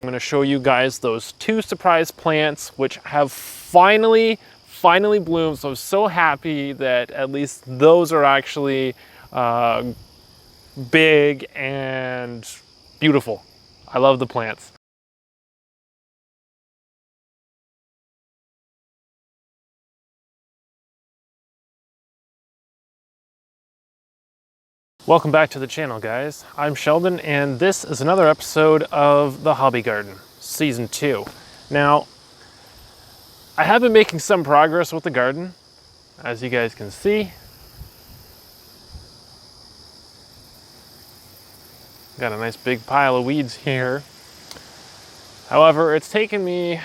I'm going to show you guys those two surprise plants which have finally bloomed. So I'm so happy that at least those are actually big and beautiful. I love the plants. Welcome back to the channel, guys. I'm Sheldon, and this is another episode of The Hobby Garden, Season 2. Now, I have been making some progress with the garden, as you guys can see. Got a nice big pile of weeds here. However, it's taken me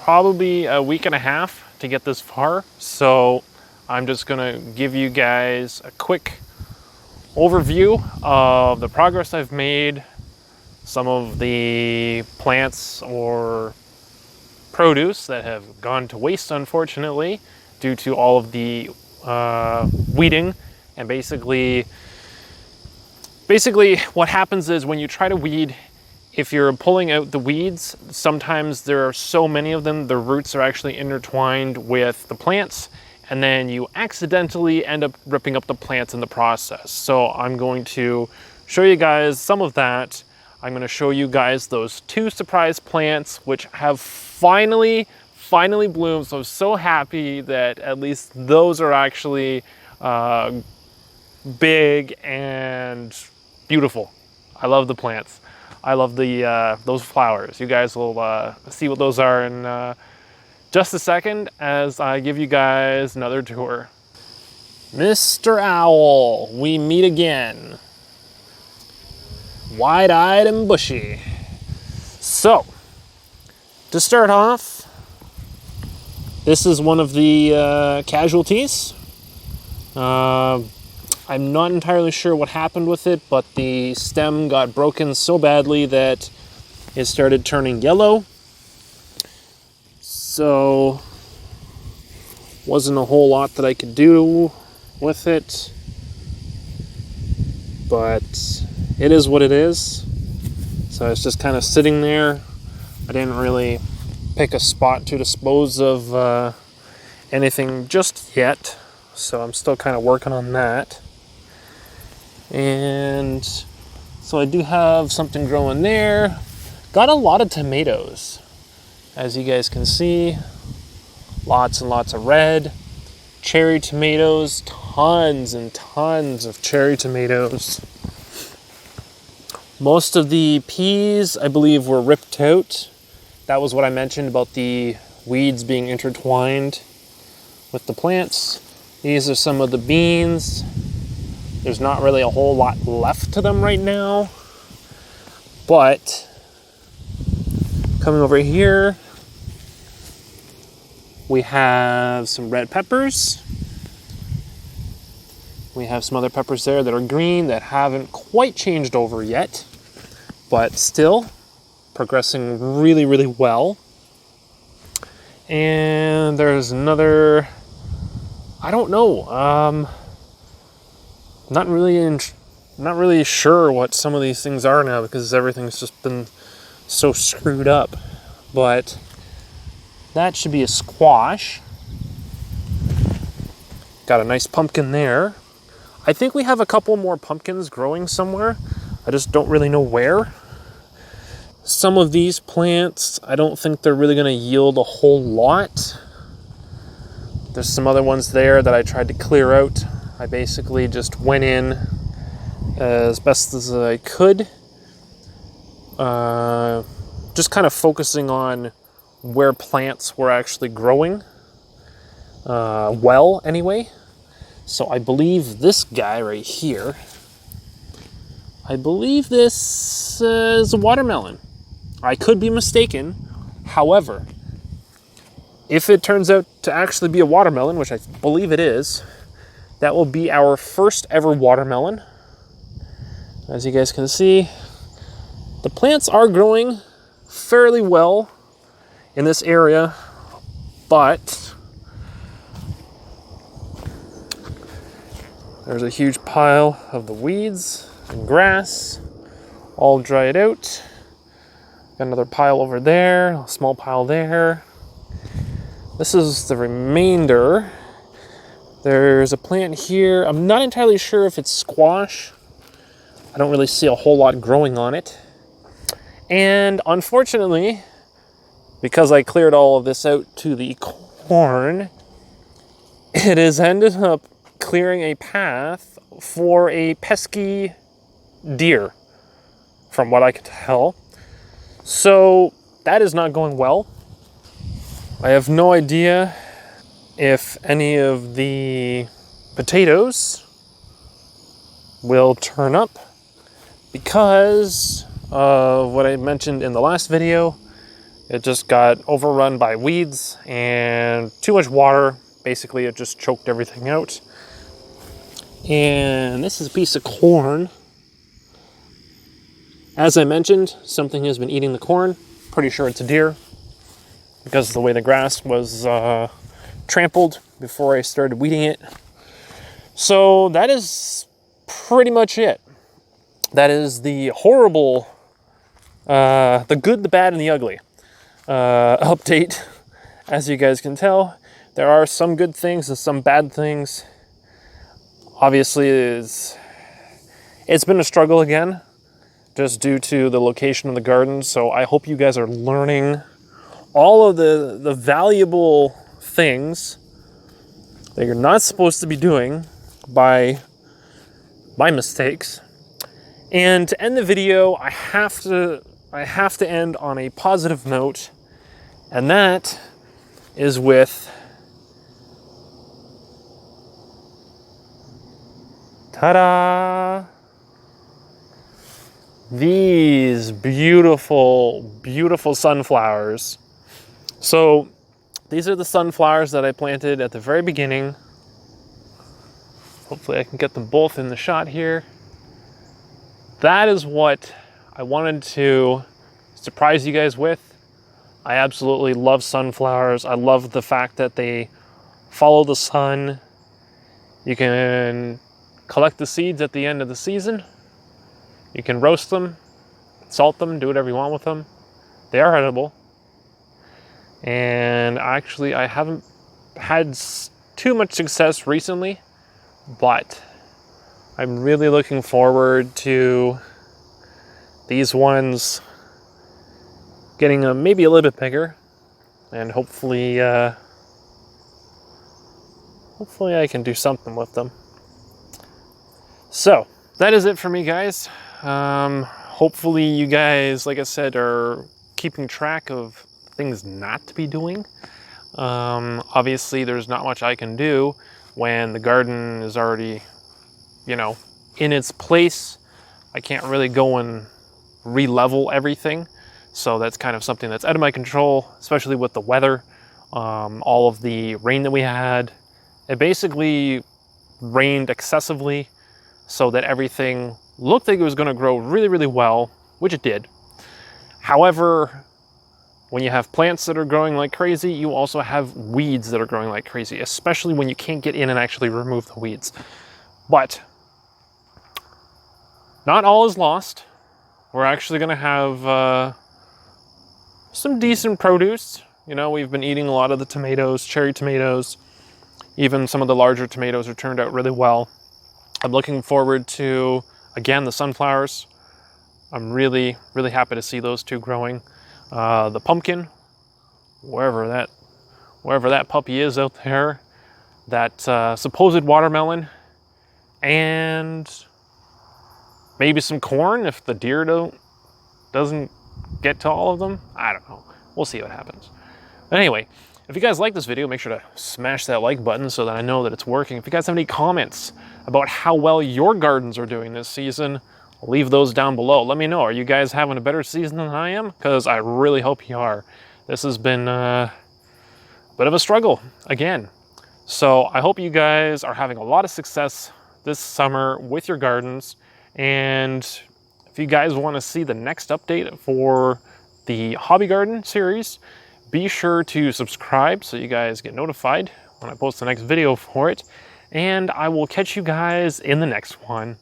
probably a week and a half to get this far, so I'm just gonna give you guys a quick overview of the progress I've made, some of the plants or produce that have gone to waste, unfortunately, due to all of the weeding. And basically what happens is when you try to weed, if you're pulling out the weeds, sometimes there are so many of them, the roots are actually intertwined with the plants, and then you accidentally end up ripping up the plants in the process. So I'm going to show you guys some of that. I'm going to show you guys those two surprise plants which have finally bloomed. So I'm so happy that at least those are actually big and beautiful. I love the plants. I love the those flowers. You guys will see what those are in just a second as I give you guys another tour. Mr. Owl, we meet again. Wide-eyed and bushy. So, to start off, this is one of the casualties. I'm not entirely sure what happened with it, but the stem got broken so badly that it started turning yellow. So, wasn't a whole lot that I could do with it, but it is what it is. So it's just kind of sitting there. I didn't really pick a spot to dispose of anything just yet, so I'm still kind of working on that. And so I do have something growing there. Got a lot of tomatoes. As you guys can see, lots and lots of red. Cherry tomatoes, tons and tons of cherry tomatoes. Most of the peas, I believe, were ripped out. That was what I mentioned about the weeds being intertwined with the plants. These are some of the beans. There's not really a whole lot left to them right now. But coming over here, we have some red peppers. We have some other peppers there that are green that haven't quite changed over yet, but still progressing really well. And there's another, I don't know, not really sure what some of these things are now because everything's just been so screwed up, but that should be a squash. Got a nice pumpkin there. I think we have a couple more pumpkins growing somewhere. I just don't really know where. Some of these plants, I don't think they're really going to yield a whole lot. There's some other ones there that I tried to clear out. I basically just went in as best as I could. Just kind of focusing on where plants were actually growing well anyway. So I believe this guy right here, I believe this is a watermelon. I could be mistaken. However, if it turns out to actually be a watermelon, which I believe it is, that will be our first ever watermelon. As you guys can see, the plants are growing fairly well in this area, but there's a huge pile of the weeds and grass all dried out. Got another pile over there, a small pile there. This is the remainder. There's a plant here. I'm not entirely sure if it's squash. I don't really see a whole lot growing on it. And unfortunately, because I cleared all of this out to the corn, it has ended up clearing a path for a pesky deer, from what I could tell. So that is not going well. I have no idea if any of the potatoes will turn up because of what I mentioned in the last video. It just got overrun by weeds and too much water. Basically, it just choked everything out. And this is a piece of corn. As I mentioned, something has been eating the corn. Pretty sure it's a deer because of the way the grass was trampled before I started weeding it. So that is pretty much it. That is the horrible, the good, the bad, and the ugly update. As you guys can tell, there are some good things and some bad things. Obviously, it's been a struggle again, just due to the location of the garden. So I hope you guys are learning all of the valuable things that you're not supposed to be doing by my mistakes. And to end the video, I have to end on a positive note, and that is with ta-da! These beautiful, beautiful sunflowers. So these are the sunflowers that I planted at the very beginning. Hopefully I can get them both in the shot here. That is what I wanted to surprise you guys with. I absolutely love sunflowers. I love the fact that they follow the sun. You can collect the seeds at the end of the season. You can roast them, salt them, do whatever you want with them. They are edible. And actually, I haven't had too much success recently, but I'm really looking forward to these ones getting maybe a little bit bigger, and hopefully I can do something with them. So that is it for me, guys. Hopefully you guys, like I said, are keeping track of things not to be doing. Obviously there's not much I can do when the garden is already, in its place. I can't really go and re-level everything. So that's kind of something that's out of my control, especially with the weather. All of the rain that we had, it basically rained excessively so that everything looked like it was going to grow really, really well, which it did. However, when you have plants that are growing like crazy, you also have weeds that are growing like crazy, especially when you can't get in and actually remove the weeds. But not all is lost. We're actually going to have some decent produce. We've been eating a lot of the tomatoes, cherry tomatoes. Even some of the larger tomatoes have turned out really well. I'm looking forward to, again, the sunflowers. I'm really, really happy to see those two growing. The pumpkin, wherever that puppy is out there, that supposed watermelon, and maybe some corn if the deer doesn't get to all of them. I don't know. We'll see what happens. But anyway, if you guys like this video, make sure to smash that like button so that I know that it's working. If you guys have any comments about how well your gardens are doing this season, leave those down below. Let me know. Are you guys having a better season than I am? Because I really hope you are. This has been a bit of a struggle again. So I hope you guys are having a lot of success this summer with your gardens. And if you guys want to see the next update for the Hobby Garden series, be sure to subscribe so you guys get notified when I post the next video for it. And I will catch you guys in the next one.